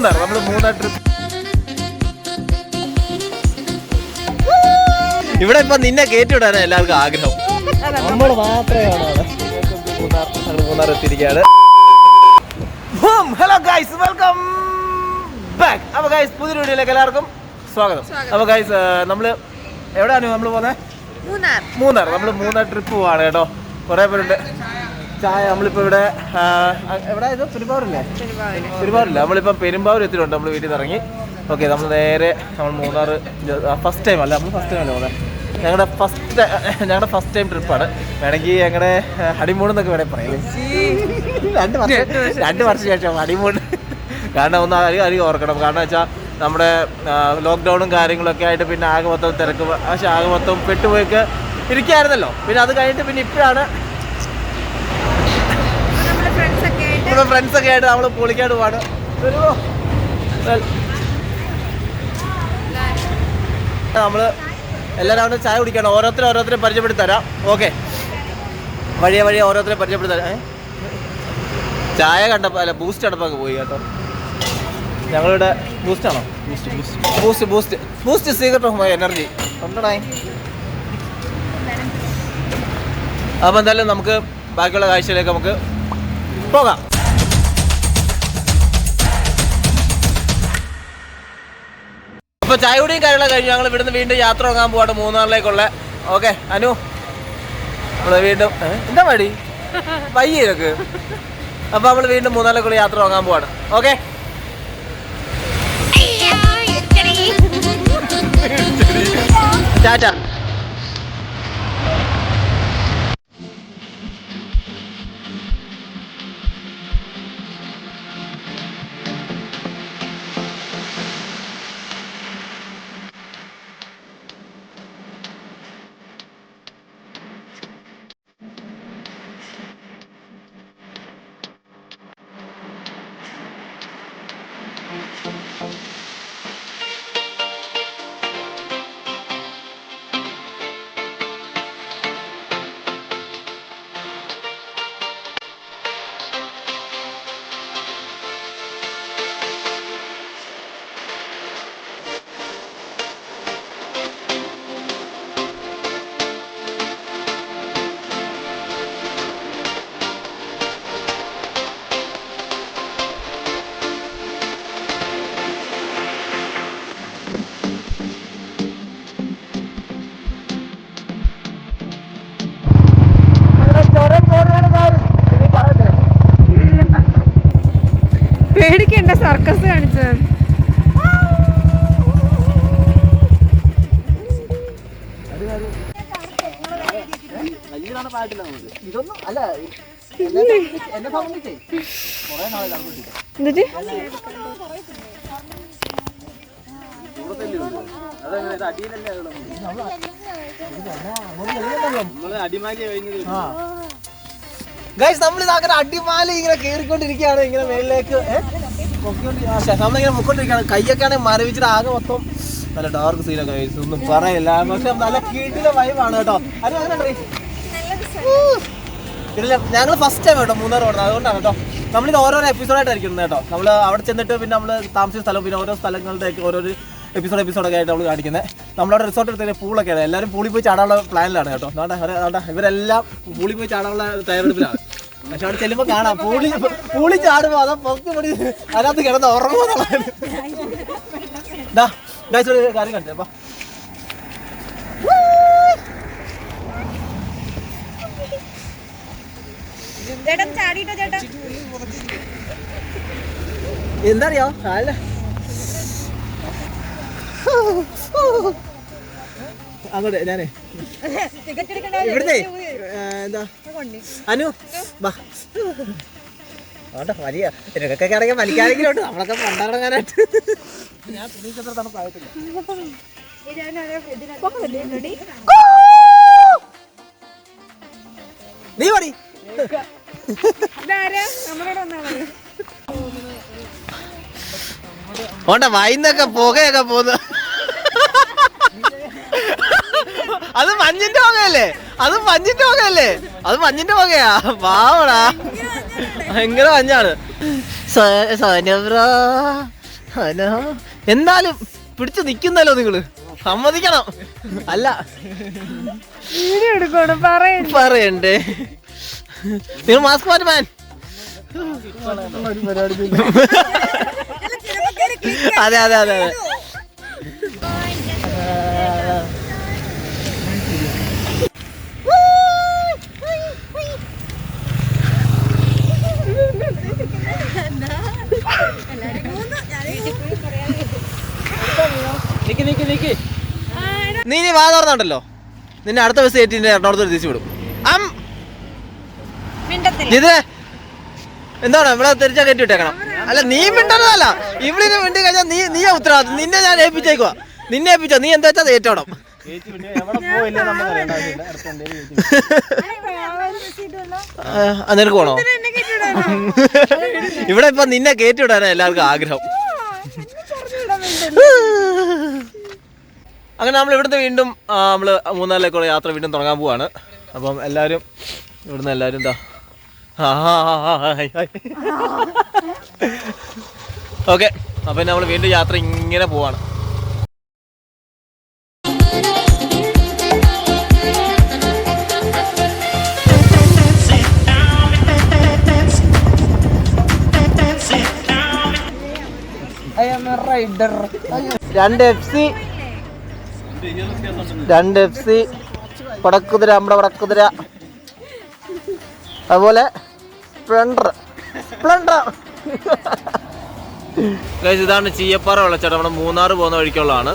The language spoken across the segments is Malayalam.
നമ്മള് മൂന്നാർ ട്രിപ്പ്. ഇവിടെ ഇപ്പൊ നിന്നെ കയറ്റിവിടാനാ എല്ലാവർക്കും ആഗ്രഹം. നമ്മൾ മാത്രമേ മൂന്നാർ എത്തിയിരിക്കുകയാണ്. Hello guys, welcome back. അപ്പൊ ഗൈസ്, പുതിയൊരു വീഡിയോയിലേക്ക് എല്ലാവർക്കും സ്വാഗതം. അപ്പൊ ഗൈസ്, നമ്മള് എവിടെയാണ് നമ്മൾ പോകുന്നത്? മൂന്നാർ. നമ്മള് മൂന്നാർ ട്രിപ്പ് പോവാണ് കേട്ടോ. കുറെ പേരുണ്ട്. ചായ നമ്മളിപ്പോ ഇവിടെ എവിടെ ഇത് പെരുമ്പാവൂരില്ലേ? പെരുമ്പാവൂരില്ല, നമ്മളിപ്പം പെരുമ്പാവൂർ എത്തിയിട്ടുണ്ട്. നമ്മൾ വീട്ടിൽ നിന്ന് ഇറങ്ങി. ഓക്കെ, നമ്മൾ നേരെ നമ്മൾ മൂന്നാർ ഫസ്റ്റ് ടൈം അല്ല, നമ്മൾ ഫസ്റ്റ് ടൈം അല്ലേ പോകുന്നത്. ഞങ്ങളുടെ ഫസ്റ്റ് ടൈം ട്രിപ്പാണ്. വേണമെങ്കിൽ ഞങ്ങളുടെ ഹണിമൂൺ എന്നൊക്കെ വേണമെങ്കിൽ പറയാം. 2 വർഷം ശേഷം ഹണിമൂൺ. കാരണം ഒന്ന് അധികം ഓർക്കണം. കാരണം വെച്ചാൽ നമ്മുടെ ലോക്ക്ഡൗണും കാര്യങ്ങളൊക്കെ ആയിട്ട് പിന്നെ ആകെ മൊത്തം തിരക്ക്, പക്ഷെ ആകെ മൊത്തം പെട്ടുപോയൊക്കെ ഇരിക്കുകയായിരുന്നല്ലോ. പിന്നെ അത് കഴിഞ്ഞിട്ട് പിന്നെ ഇപ്പോഴാണ് നമ്മുടെ ഫ്രണ്ട്സൊക്കെ ആയിട്ട് നമ്മൾ പൊളിക്കാണ്ട് പോവാണ്. നമ്മൾ എല്ലാവരും അവിടെ ചായ കുടിക്കണം. ഓരോരുത്തരെ പരിചയപ്പെടുത്തി തരാം. ഓക്കെ, വഴിയെ ഓരോരുത്തരെ പരിചയപ്പെടുത്തി തരാം. ചായ കണ്ടപ്പോൾ അല്ല, ബൂസ്റ്റ് കണ്ടപ്പോൾ പോയി കേട്ടോ. ഞങ്ങളിവിടെ ബൂസ്റ്റാണോ? Boost secret of my energy ഉണ്ടടായി. അപ്പോൾ എന്തായാലും നമുക്ക് ബാക്കിയുള്ള കാഴ്ചയിലേക്ക് നമുക്ക് പോകാം. അപ്പോൾ ചായ കുടിയും കാര്യങ്ങളൊക്കെ കഴിഞ്ഞു. ഞങ്ങൾ ഇവിടുന്ന് വീണ്ടും യാത്ര തുടങ്ങാൻ പോവാണ് മൂന്നാറിലേക്കുള്ള. ഓക്കെ അനു, നമ്മൾ വീണ്ടും എന്താ മടി പയ്യക്ക്. അപ്പോൾ നമ്മൾ വീണ്ടും മൂന്നാറിലേക്കുള്ള യാത്ര തുടങ്ങാൻ പോവാണ്. ഓക്കെ, ടാറ്റ. പേടിക്കണ്ട, സർക്കസ് കാണിച്ചത്. ഇതൊന്നും അല്ല, എന്നെ സംബന്ധിച്ചേ കുറെ നാളെ കണ്ടിട്ടില്ല. ഗൈസ്, നമ്മൾ ഇതാക്കുന്ന അടിമാലി ഇങ്ങനെ കയറിക്കൊണ്ടിരിക്കുകയാണ്. ഇങ്ങനെ മേളിലേക്ക് നമ്മളിങ്ങനെ മുക്കൊണ്ടിരിക്കുകയാണ്. കൈയൊക്കെ ആണെങ്കിൽ മരവിച്ചിട്ട് ആകെ മൊത്തം നല്ല ഡാർക്ക് സീനൊക്കെ. ഗൈസ് ഒന്നും പറയില്ല, പക്ഷെ നല്ല കീട്ടിലെ വൈബാണ് കേട്ടോ. അത് അങ്ങനെ ഇല്ല, ഞങ്ങൾ ഫസ്റ്റ് ടൈം കേട്ടോ മൂന്നാർ ഓടുന്നത്. അതുകൊണ്ടാണ് കേട്ടോ നമ്മളിത് ഓരോരോ എപ്പിസോഡായിട്ടായിരിക്കും കേട്ടോ. നമ്മൾ അവിടെ ചെന്നിട്ട് പിന്നെ നമ്മൾ താമസിച്ച സ്ഥലം, പിന്നെ ഓരോ സ്ഥലങ്ങളുടെയൊക്കെ ഓരോരു എപ്പിസോഡൊക്കെ ആയിട്ട് നമ്മൾ കാണിക്കുന്നത്. നമ്മളവിടെ റിസോർട്ട് എടുത്തതിന് പൂളൊക്കെയാണ്. എല്ലാവരും പൂളിൽ പോയി ചാടാനുള്ള പ്ലാനിലാണ് കേട്ടോ. ഇവരെല്ലാം പൂളിൽ പോയി ചാടാനുള്ള തയ്യാറെടുപ്പിലാണ്. പക്ഷെ അവിടെ ചെല്ലുമ്പോൾ കാണാം പൂളി ചാടുമ്പോൾ അതാ പൊക്കി പൊടി അതിനകത്ത് കിടന്ന് ഉറങ്ങുമെന്നുള്ളതാണ്. ഒരു കാര്യം കണ്ടേ അപ്പൊ എന്താ അറിയോ അല്ല അങ്ങോട്ട് ഞാനേ ഇവിടുത്തെ എന്താ അനു ബാ വലിയ നിനക്കൊക്കെ ആണെങ്കിൽ വലിക്കാരെങ്കിലോട്ട് നമ്മളൊക്കെ പണ്ടറങ്ങാനായിട്ട്. ഞാൻ തുണിക്കത്ര തണുപ്പായിട്ടില്ല. നീ പടി ഓണ്ട വൈന്നൊക്കെ പുകയൊക്കെ പോന്നു. അത് മഞ്ഞിന്റെ പുകയല്ലേ? അത് മഞ്ഞിന്റെ പുകയാ. പാവടാ, ഭയങ്കര മഞ്ഞാണ്. സോനു ബ്രോ എന്നാലും പിടിച്ചു നിക്കുന്നല്ലോ നിങ്ങള്, സമ്മതിക്കണം. അല്ല വീഡിയോ എടുക്കണം പറയണ്ടേ, നിങ്ങൾ മാസ്ക് മാറ്റി മാൻ. അതെ അതെ അതെ അതെ. നീ വാ തുറന്നുണ്ടല്ലോ, നിന്നെ അടുത്ത ബസ് കയറ്റി എറണാകുളത്ത് തിരിച്ചു വിടും. ഇത് എന്താണ് ഇവിടെ തിരിച്ചാ കയറ്റി വിട്ടേക്കണം. അല്ല നീ മിണ്ടല്ല, ഇവിടെ മിണ്ടി കഴിഞ്ഞാൽ നീയാ ഉത്തരവാദിത്വം. നിന്നെ ഞാൻ ഏൽപ്പിച്ചേക്കുവാ, നിന്നെ ഏൽപ്പിച്ചോ, നീ എന്താ വെച്ചാൽ ഏറ്റോണം. നിനക്ക് പോണോ? ഇവിടെ ഇപ്പൊ നിന്നെ കയറ്റി വിടാനാ എല്ലാവർക്കും ആഗ്രഹം. അങ്ങനെ നമ്മൾ ഇവിടുന്ന് വീണ്ടും നമ്മള് മൂന്നാറിലേക്കുള്ള യാത്ര വീണ്ടും തുടങ്ങാൻ പോവാണ്. അപ്പം എല്ലാവരും ഇവിടുന്ന് എല്ലാവരും എന്താ ഓക്കെ. അപ്പം നമ്മൾ വീണ്ടും യാത്ര ഇങ്ങനെ പോവാണ്. രണ്ട് FC പടക്കുതിര, നമ്മുടെ പടക്കുതിര, അതുപോലെ സ്പ്ലെൻഡർ. ഇതാണ് ചീയപ്പാറ വെള്ളച്ചാട്ടം, നമ്മുടെ മൂന്നാർ പോകുന്ന വഴിക്കുള്ളതാണ്.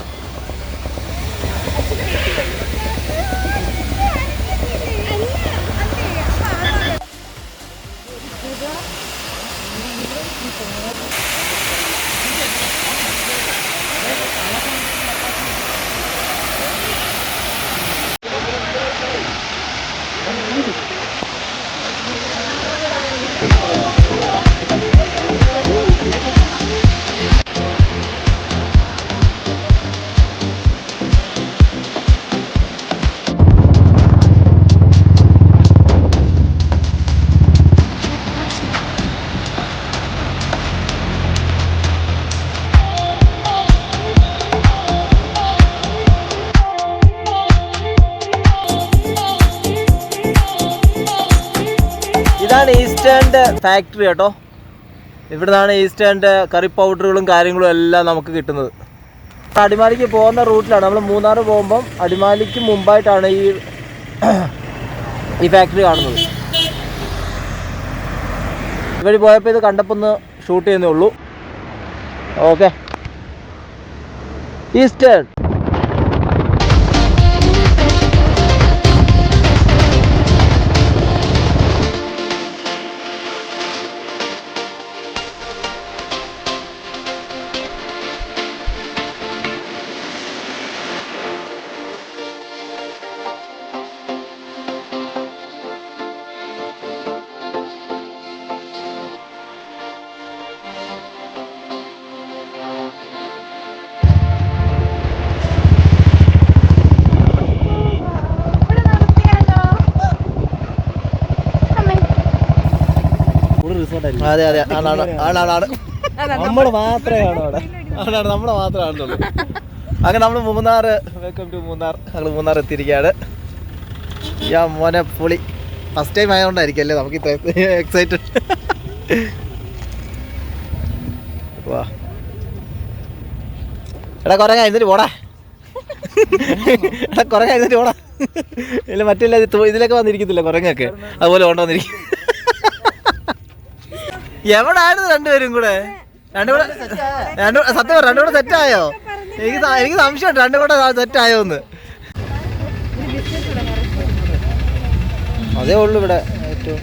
ഇതാണ് ഈസ്റ്റേണിൻ്റെ ഫാക്ടറി കേട്ടോ. ഇവിടുന്നാണ് ഈസ്റ്റേണിൻ്റെ കറി പൗഡറുകളും കാര്യങ്ങളും എല്ലാം നമുക്ക് കിട്ടുന്നത്. അടിമാലിക്ക് പോകുന്ന റൂട്ടിലാണ്. നമ്മൾ മൂന്നാർ പോകുമ്പം അടിമാലിക്ക് മുമ്പായിട്ടാണ് ഈ ഫാക്ടറി കാണുന്നത്. ഇവർ പോയപ്പോൾ ഇത് കണ്ടപ്പോൾ ഒന്ന് ഷൂട്ട് ചെയ്യുന്നേ ഉള്ളൂ. Okay, eastern. അതെ അതെ, ആണാണ്. നമ്മൾ മാത്രമേ കാണൂ അവിടെ. ആണാണ്, നമ്മളെ മാത്രമേ കാണുന്നുള്ളൂ. അങ്ങനെ നമ്മൾ മൂന്നാർ, വെൽക്കം ടു മൂന്നാർ. ഞങ്ങൾ മൂന്നാർ എത്തിയിരിക്കുകയാണ്. മോനെ പൊളി. ഫസ്റ്റ് ടൈം ആയതുകൊണ്ടായിരിക്കും അല്ലേ നമുക്ക് ഇത്ര എക്സൈറ്റഡ്. വാ എടാ കുറെ കഴിഞ്ഞിട്ട് പോടാ. എടാ കുറെ കഴിഞ്ഞിട്ട് പോടാ. ഇല്ല മറ്റില്ല, ഇതിലൊക്കെ വന്നിരിക്കത്തില്ല കുരങ്ങൊക്കെ, അതുപോലെ കൊണ്ടുവന്നിരിക്കും. എവിടായിരുന്നു രണ്ടുപേരും കൂടെ? സത്യം രണ്ടും കൂടെ സെറ്റായോ? എനിക്ക് സംശയമുണ്ട് രണ്ടും കൂടെ സെറ്റായോ എന്ന്. അതേ ഉള്ളു ഇവിടെ ഏറ്റവും.